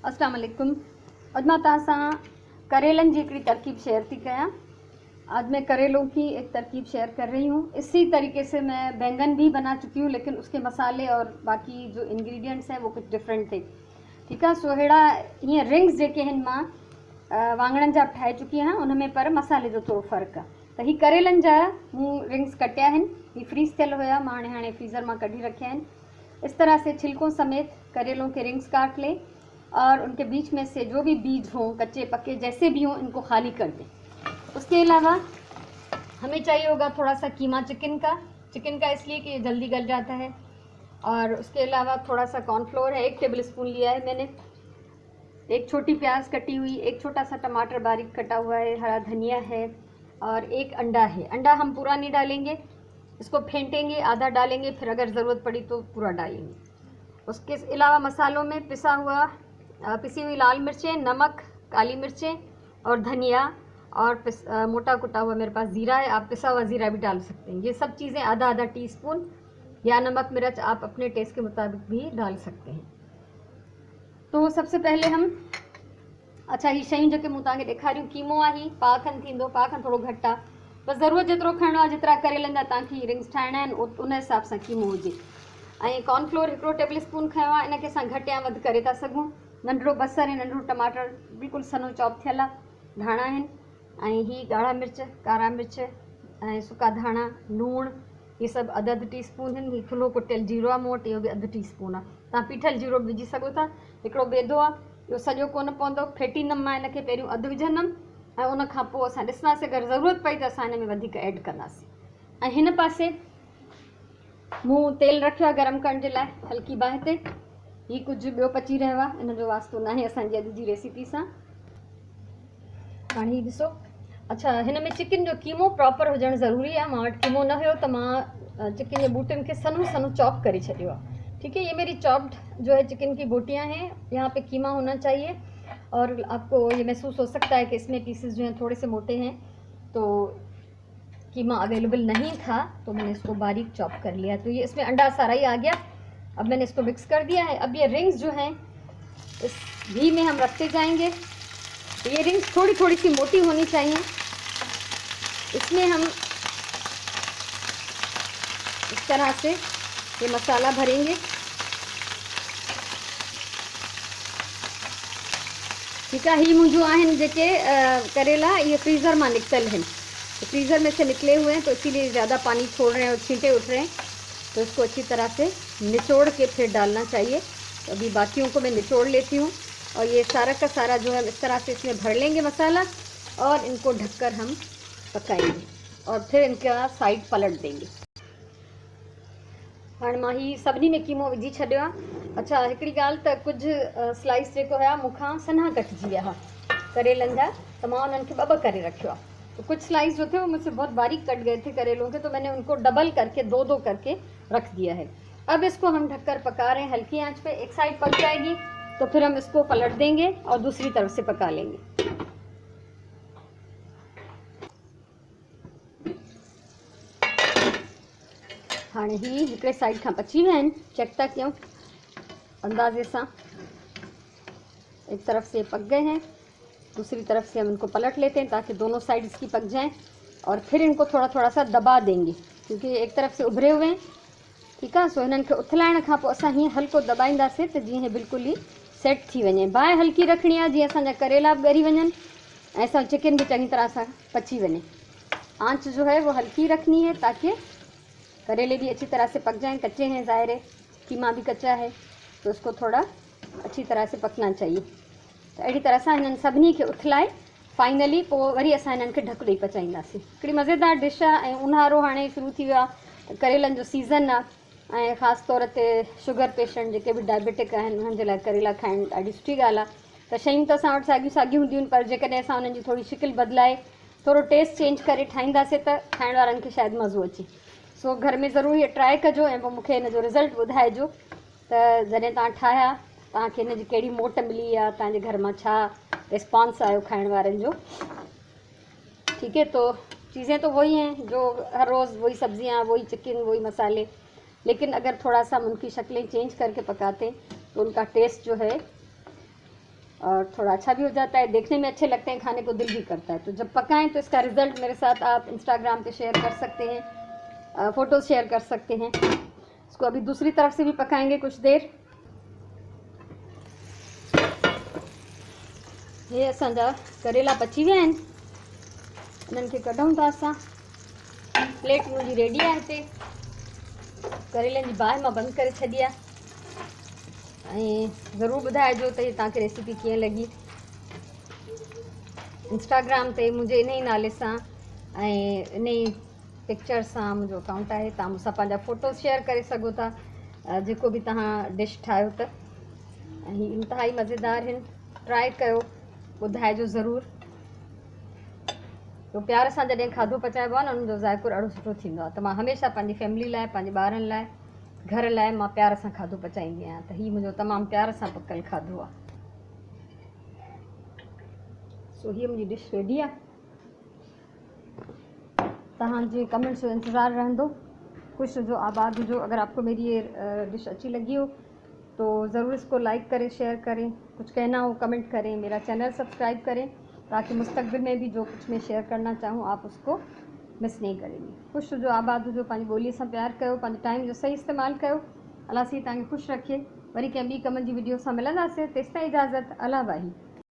अस्सलाम वालेकुम। अॼु मां तव्हां सां करेलनि जी हिकिड़ी तरकीब शेयर थी कयां। आज मैं करेलों की एक तरकीब शेयर कर रही हूँ। इसी तरीके से मैं बैंगन भी बना चुकी हूँ, लेकिन उसके मसाले और बाकी जो इंग्रेडिएंट्स हैं वो कुछ डिफरेंट थे। ठीकु आहे। सो अहिड़ा हीअं रिंग्स जेके आहिनि मां वाङणनि जा ठाहे चुकी आहियां, उन में पर मसाले जो थोरो फ़र्क़ु आहे। त हीअ करेलनि जा मूं रिंग्स कटिया आहिनि। हीअ फ्रीज़ थियल हुया, मां हाणे फ्रीज़र मां कढी रखिया आहिनि। इस तरह से छिलकों समेत करेलों के रिंग्स काट लें और उनके बीच में से जो भी बीज हों, कच्चे पक्के जैसे भी हों, इनको खाली कर दें। उसके अलावा हमें चाहिए होगा थोड़ा सा कीमा चिकन का इसलिए कि ये जल्दी गल जाता है। और उसके अलावा थोड़ा सा कॉर्नफ्लोर है, 1 टेबल स्पून लिया है मैंने। एक छोटी प्याज कटी हुई, एक छोटा सा टमाटर बारीक कटा हुआ है, हरा धनिया है और एक अंडा है। अंडा हम पूरा नहीं डालेंगे, इसको फेंटेंगे, आधा डालेंगे, फिर अगर ज़रूरत पड़ी तो पूरा डालेंगे। उसके अलावा मसालों में पिसी हुई लाल मिर्चें, नमक, काली मिर्चें और धनिया और मोटा कुटा हुआ मेरे पास ज़ीरा है। आप पिसा हुआ ज़ीरा भी डाल सकते हैं। ये सब चीज़ें आधा आधा टीस्पून, या नमक मिर्च आप अपने टेस्ट के मुताबिक भी डाल सकते हैं। तो सबसे पहले हम ही शयूं जेके मूं तव्हांखे ॾेखारियूं। कीमो आहे, ही पाउ खनि थींदो, पाउ खनि थोरो घटि आहे। बसि ज़रूरत जेतिरो खणिणो आहे, जेतिरा करेलनि जा तव्हांखे रिंग्स ठाहिणा आहिनि उन हिसाब सां कीमो हुजे। ऐं कॉर्नफ्लोर 1 टेबल स्पून खयों आहे, इनखे असां घटि या वधि करे था सघूं। नंढिड़ो बसर ऐं नंढिड़ो टमाटर बिल्कुलु सनो चॉप थियल आहे, धाणा आहिनि ऐं ही ॻाढ़ा मिर्च, कारा मिर्च ऐं सुका धाणा, लूणु, इहे सभु अधु टीस्पून आहिनि। हीउ थुल्हो कुटियल जीरो आहे मूं वटि, इहो बि अधु टीस्पून आहे। तव्हां पीठल जीरो बि विझी सघो था। हिकिड़ो बेदो आहे, इहो सॼो कोन पवंदो, फेटींदमि मां इनखे, पहिरियों अधु विझंदमि ऐं उन खां पोइ असां ॾिसंदासीं, अगरि ज़रूरत पई त असां हिन में वधीक ऐड कंदासीं। ऐं हिन पासे मूं तेल रखियो आहे गरम करण जे लाइ, हल्की बाहि ते। हीउ कुझु ॿियो पची रहियो आहे, इन जो वास्तो न आहे असांजी अॼु जी रेसिपी सां। हाणे हीउ ॾिसो। हिन में चिकन जो कीमो प्रॉपर हुजणु ज़रूरी आहे। मां वटि कीमो न हुयो त मां चिकन जे बूटियुनि खे सनो सनो चॉप करे छॾियो आहे। ठीक है, ये मेरी चॉप्ड जो है चिकन की बोटियां हैं। यहाँ पे कीमा होना चाहिए और आपको ये महसूस हो सकता है कि इसमें पीसेस जो हैं थोड़े से मोटे हैं, तो कीमा अवेलेबल नहीं था तो मैंने इसको बारीक चॉप कर लिया। तो ये इसमें अंडा सारा ही आ गया। अब मैंने इसको मिक्स कर दिया है। अब ये रिंग्स जो हैं इस घी में हम रखते जाएंगे। तो ये रिंग्स थोड़ी थोड़ी सी मोटी होनी चाहिए। इसमें हम इस तरह से ये मसाला भरेंगे। ठीक है, ही मुंहिंजो आहिनि जेके करेला, ये फ्रीज़र में निकतल हैं। तो फ्रीज़र में से निकले हुए हैं, तो इसीलिए ज़्यादा पानी छोड़ रहे हैं और छींटे उठ रहे हैं। तो इसको अच्छी तरह से निचोड़ के फिर डालना चाहिए। तो अभी बाकियों को मैं निचोड़ लेती हूँ और ये सारा का सारा जो है इस तरह से इसमें भर लेंगे मसाला और इनको ढककर हम पकाएंगे और फिर इनका साइड पलट देंगे। हाणे मां ही सभिनी में कीमो विझी छॾियो आहे। हिकिड़ी ॻाल्हि त कुझु स्लाइस जेको हुया मूंखां सन्हा कटिजी विया हुआ करेलनि जा, तो मां उन्हनि खे ॿ करे रखियो आहे। तो कुछ स्लाइस जो थे वो मुझसे बहुत बारीक कट गए थे करेलों के, तो मैंने उनको डबल करके दो करके रख दिया है। अब इसको हम ढककर पका रहे हैं हल्की आंच पे। एक साइड पक जाएगी तो फिर हम इसको पलट देंगे और दूसरी तरफ से पका लेंगे। हाँ, ही हिकिड़े साइड खां पची विया आहिनि, चेक था कयूं अंदाजे से। एक तरफ से पक गए हैं, दूसरी तरफ से हम इनको पलट लेते हैं ताकि दोनों साइड इसकी पक जाएं और फिर इनको थोड़ा थोड़ा सा दबा देंगे क्योंकि एक तरफ से उभरे हुए हैं। ठीक है, सो हिननि खे उथलाइण खां पोइ असां हीअं हल्को दबाईंदासीं त जीअं बिल्कुलु ही सेट थी वञे। बाहि हल्की रखणी आहे जीअं असांजा करेला बि ॻरी वञनि ऐं असां चिकन भी चङी तरह सां पची वञे। आंच जो है वो हल्की रखनी है ताकि करेले भी अच्छी तरह से पक जाएं। कच्चे हैं ज़ाहिर है, कीमा भी कच्चा है, तो इसको थोड़ा अच्छी तरह से पकना चाहिए। तो अहिड़ी तरह सां हिननि सभिनी खे उथलाए फाइनली पोइ वरी असां हिननि खे ढक ॾेई पचाईंदासीं। हिकिड़ी मज़ेदार डिश आहे ऐं ऊन्हारो हाणे शुरू थी वियो आहे, करेलनि जो सीज़न आहे ऐं ख़ासि तौर ते शुगर पेशेंट जेके बि डायबिटिक आहिनि उन्हनि जे लाइ करेला खाइणु ॾाढी सुठी ॻाल्हि आहे। त शयूं त असां वटि साॻियूं साॻियूं हूंदियूं आहिनि, पर जेकॾहिं असां उन्हनि जी थोरी शिकिल बदिलाए थोरो टेस्ट चेंज करे ठाहींदासीं त खाइण वारनि खे शायदि मज़ो अचे। सो घर में ज़रूर इहे ट्राए कजो ऐं पोइ मूंखे हिन जो रिज़ल्ट ॿुधाइजो त जॾहिं तव्हां ठाहिया तव्हांखे हिन जी कहिड़ी मोट मिली आहे, तव्हांजे घर मां छा रिस्पॉन्स आयो खाइण वारनि जो। ठीक है, तो चीज़ें तो वही हैं जो हर रोज़, वही सब्जियां, वही चिकन, वही मसाले, लेकिन अगर थोड़ा सा हम उनकी शक्लें चेंज करके पकाते तो उनका टेस्ट जो है और थोड़ा अच्छा भी हो जाता है, देखने में अच्छे लगते हैं, खाने को दिल भी करता है। तो जब पकाएं तो इसका रिज़ल्ट मेरे साथ आप इंस्टाग्राम पे शेयर कर सकते हैं, फ़ोटोज़ शेयर कर सकते हैं। इसको अभी दूसरी तरफ से भी पकाएंगे कुछ देर। ये असांजा करेला पची विया आहिनि, इन्हनि खे कढूं था असां। प्लेट मुंहिंजी रेडी आहे हिते। करेलनि जी बाहि मां बंदि करे छॾी आहे। ऐं ज़रूरु ॿुधाइजो त हीअ तव्हांखे रेसिपी कीअं लॻी। इंस्टाग्राम ते मुंहिंजे इन ई नाले सां ऐं इन ई पिक्चर सां मुंहिंजो अकाउंट आहे। तव्हां मूंसां पंहिंजा फ़ोटोज़ शेयर करे सघो था, जेको बि तव्हां डिश ठाहियो त। ऐं हीअ इंतिहाई मज़ेदार आहिनि, ट्राए कयो, ॿुधाइजो ज़रूरु। तो प्यार सां जॾहिं खाधो पचाइबो आहे न, उनजो ज़ाइक़ो ॾाढो सुठो थींदो आहे। त मां हमेशह पंहिंजी फैमिली लाइ, पंहिंजे ॿारनि लाइ, घर लाइ मां प्यार सां खाधो पचाईंदी आहियां। त हीअ मुंहिंजो तमामु प्यार सां पकल खाधो आहे। सो हीअ मुंहिंजी डिश रेडी आहे। तव्हांजे कमेंट्स जो इंतज़ार रहंदो। खुश हुजो, आबाद हुजो। अगर आपको मेरी ये डिश अच्छी लगी हो तो ज़रूर इसको लाइक करें, शेयर करें, कुछ कहना हो कमेंट करें, मेरा चैनल सब्सक्राइब करें, ताकि मुस्तक़बिल में भी जो कुछ मैं शेयर करना चाहूँ आप उसको मिस नहीं करेंगे। खुश हुजो, आबाद हुजो, पंहिंजी ॿोलीअ सां प्यार कयो, पंहिंजे टाइम जो सही इस्तेमालु कयो। अलाह सी तव्हांखे ख़ुशि रखे। वरी कंहिं ॿी कमनि जी वीडियो सां मिलंदासीं। तेसिताईं इजाज़त। अल्लाह भाई।